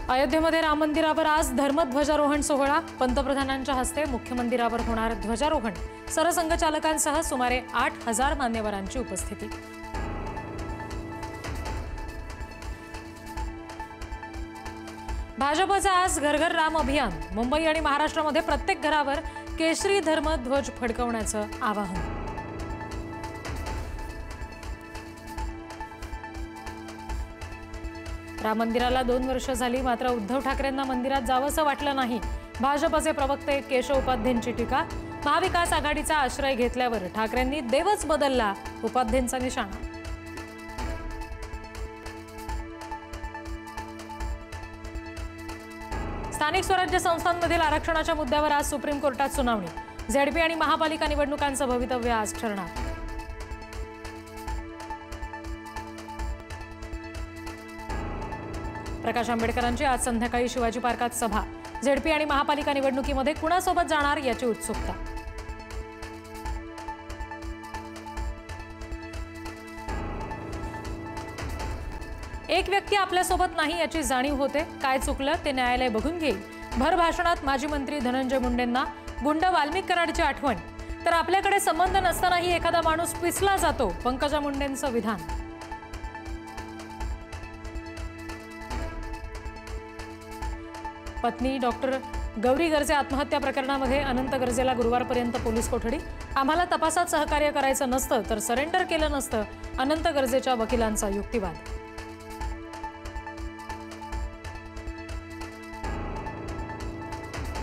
अयोध्येमध्ये राम मंदिरावर आज धर्मध्वजारोहण सोहळा। पंतप्रधानांच्या हस्ते मुख्य मंदिरावर होणार ध्वजारोहण। सरसंघचालकांसह सुमारे 8000 मान्यवरांची उपस्थिती। भाजपचं आज घर घर राम अभियान। मुंबई आणि महाराष्ट्रामध्ये प्रत्येक घरावर केशरी धर्मध्वज फडकवण्याचं आवाहन। राम मंदिराला 2 वर्ष झाली, मात्र उद्धव ठाकरेंना मंदिरात जावंसं वाटलं नाही। भाजपचे प्रवक्ते केशव उपाध्येंची टीका। महाविकास आघाडीचा आश्रय घेतल्यावर ठाकरेंनी देवच बदलला, उपाध्येंचा निशाणा। स्थानिक स्वराज्य संस्थांमधील आरक्षणाच्या मुद्द्यावर आज सुप्रीम कोर्टात सुनावणी। झेडपी आणि महापालिका निवडणुकांचं भवितव्य आज ठरणार। प्रकाश आंबेडकरांची आज संध्याकाळी शिवाजी पार्कात सभा। झेडपी आणि महापालिका निवडणुकीमध्ये कुणासोबत जाणार याची उत्सुकता। एक व्यक्ती आपल्यासोबत नाही याची जाणीव होते, काय चुकलं ते न्यायालय बघून घेईल। भर भाषणात माजी मंत्री धनंजय मुंडेंना गुंड वाल्मिक कराडची आठवण। तर आपल्याकडे संबंध नसतानाही एखादा माणूस पिसला जातो, पंकजा मुंडेंचं विधान। पत्नी डॉक्टर गौरी गर्जे आत्महत्या प्रकरणामध्ये अनंत गर्जेला गुरुवारपर्यंत पोलीस कोठडी। आम्हाला तपासात सहकार्य करायचं नसतं तर सरेंडर केलं नसतं, अनंत गर्जेच्या वकिलांचा युक्तिवाद।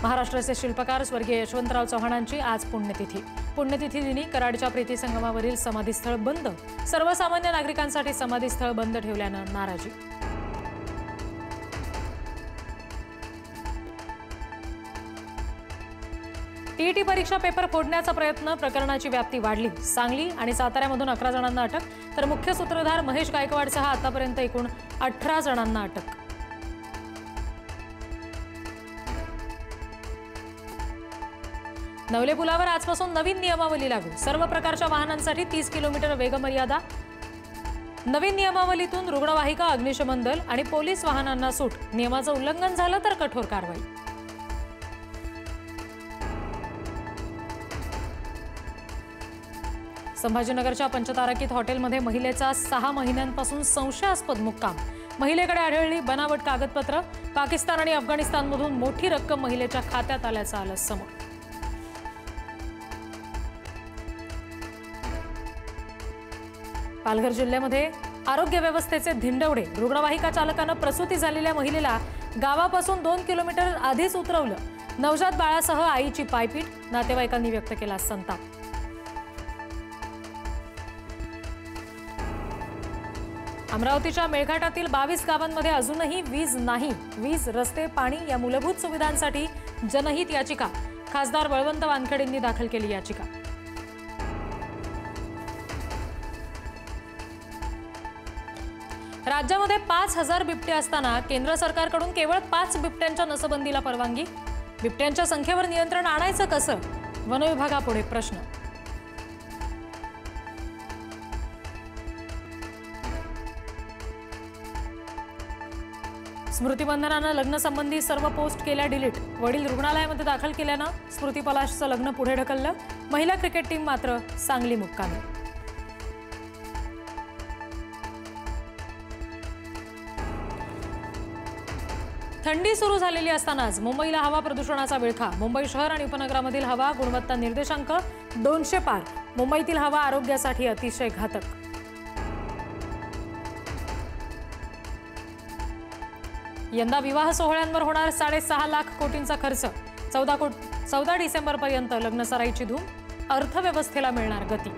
महाराष्ट्राचे शिल्पकार स्वर्गीय यशवंतराव चव्हाणांची आज पुण्यतिथी। पुण्यतिथी दिनी कराडच्या प्रीती संगमावरील समाधीस्थळ बंद। सर्वसामान्य नागरिकांसाठी समाधीस्थळ बंद ठेवल्यानं नाराजी। टीईटी परीक्षा पेपर फोडण्याचा प्रयत्न, प्रकरणाची व्याप्ती वाढली। सांगली आणि साताऱ्यामधून 11 जणांना अटक, तर मुख्य सूत्रधार महेश गायकवाडसह आतापर्यंत एकूण 18 जणांना अटक। नवले पुलावर आजपासून नवीन नियमावली लागू। सर्व प्रकारच्या वाहनांसाठी 30 किलोमीटर वेगमर्यादा। नवीन नियमावलीतून रुग्णवाहिका, अग्निशमन दल आणि पोलीस वाहनांना सूट। नियमाचं उल्लंघन झालं तर कठोर कारवाई। संभाजीनगरच्या पंचताराकीत हॉटेलमध्ये महिलेचा 6 महिन्यांपासून संशयास्पद मुक्काम। महिलेकडे आढळली बनावट कागदपत्र। पाकिस्तान आणि अफगाणिस्तानमधून मोठी रक्कम महिलेच्या खात्यात आल्याचं आलं समोर। पालघर जिल्ह्यामध्ये आरोग्य व्यवस्थेचे धिंडवडे। रुग्णवाहिका चालकानं प्रसूती झालेल्या महिलेला गावापासून 2 किलोमीटर आधीच उतरवलं। नवजात बाळासह आईची पायपीट। नातेवाईकांनी व्यक्त केला संताप। अमरावतीच्या मेळघाटातील 22 गावांमध्ये अजूनही वीज नाही। वीज, रस्ते, पाणी या मूलभूत सुविधांसाठी जनहित याचिका। खासदार बळवंत वानखेडेंनी दाखल केली याचिका। राज्यामध्ये 5000 बिबटे असताना केंद्र सरकारकडून केवळ 5 बिबट्यांच्या नसबंदीला परवानगी। बिबट्यांच्या संख्येवर नियंत्रण आणायचं कसं? वन विभागापुढे प्रश्न। स्मृती बंधनानं लग्नसंबंधी सर्व पोस्ट केल्या डिलीट। वडील रुग्णालयामध्ये दाखल केल्यानं स्मृती पलाशचं लग्न पुढे ढकललं। महिला क्रिकेट टीम मात्र सांगली मुक्कामी। थंडी सुरू झालेली असतानाच मुंबईला हवा प्रदूषणाचा विळखा। मुंबई शहर आणि उपनगरामधील हवा गुणवत्ता निर्देशांक 200 पार। मुंबईतील हवा आरोग्यासाठी अतिशय घातक। यंदा विवाह सोहळ्यांवर होणार 6.5 लाख कोटींचा खर्च। 14 डिसेंबरपर्यंत लग्नसराईची धूम। अर्थव्यवस्थेला मिळणार गती।